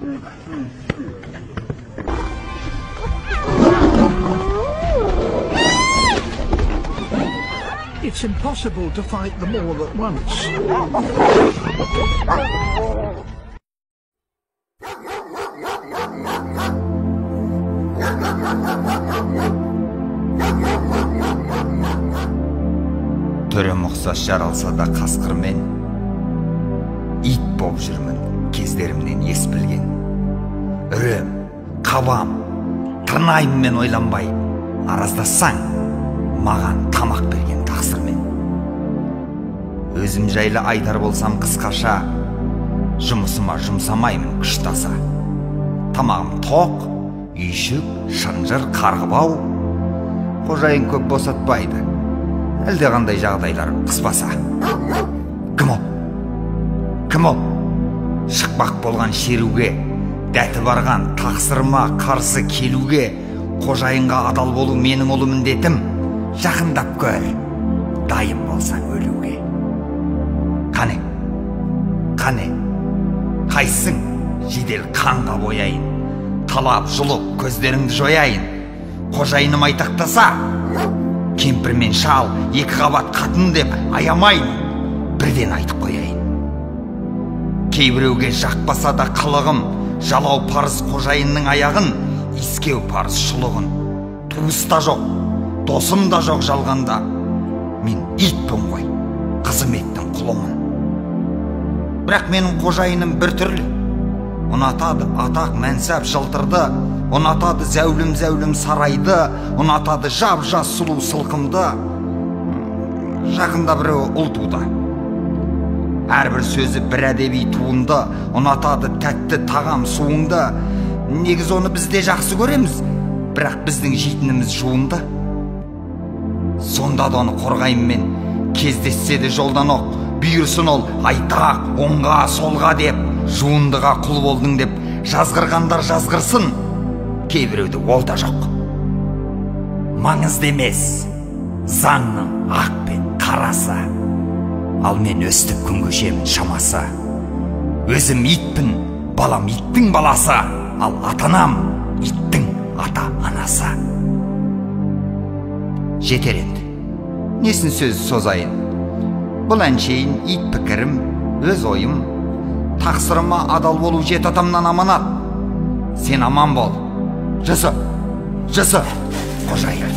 It's impossible to fight them all at once. Төрем ұқсас жаралса да қасқырмен, ит боп жүрмін кездерімнен ес білген. Үрем, қабам, тырнайыммен ойланбай, араздасаң, маған тамақ берген тақсырмен. Өзім жайлы айтар болсам қысқаша, жұмысыма жұмсамаймын күштаса. Тамағым тоқ, үйшік, шынжыр, қарғыбау, қожайын көп босатпайды. Әлде қандай жағдайлар қыспаса. Кім ол? Кім ол? Шықпақ болған шеруге, дәті барған тақсырма қарсы келуге, қожайынға адал болу менің ұлы міндетім. Жақындап көр, дайын болсаң өлуге. Қане, қайсың жедел қанға бояйын, талап жұлып көздеріңді жояйын. Қожайыным айтақтаса, кемпір мен шал екі қабат қатын деп аямайын, бірден айтып қояйын. Кейбіреуге жақпаса да қылығым, жалау парыз қожайынның аяғын, искеу парыз шұлығын. Туыста жоқ, досым да жоқ жалғанда, мен итпін ғой, қызметтің құлымын. Бірақ менің қожайыным бір түрлі, ұнатады атақ мәнсәп жылтырды, ұнатады зәулім сарайды, ұнатады жап-жас сұлу сылқымды. Жақында біреу ұл туды, әрбір сөзі бір әдеби туынды, ұнатады тәтті тағам суыңды. Негіз оны біз де жақсы көреміз, бірақ біздің жейтініміз жуынды. Сонда да оны қорғайыммен, кездессе де жолдан оқ, бұйырсын ол айтақ, оңға, солға деп, жуындыға құл болдың деп, жазғырғандар жазғырсын, кейбіреуді ол да жоқ. Маңызды емес заңның ақ пен қарасы, ал мен өстіп күн көшемін шамасы. Өзім итпін, балам иттің баласы, ал атанам иттің ата анасы. Жетер енді, несін сөз созайын. Бұл әншейін ит пікірім, өз ойым. Тақсырыма адал болу жет атамнан аманат. Сен аман бол. Жасы, қожайын.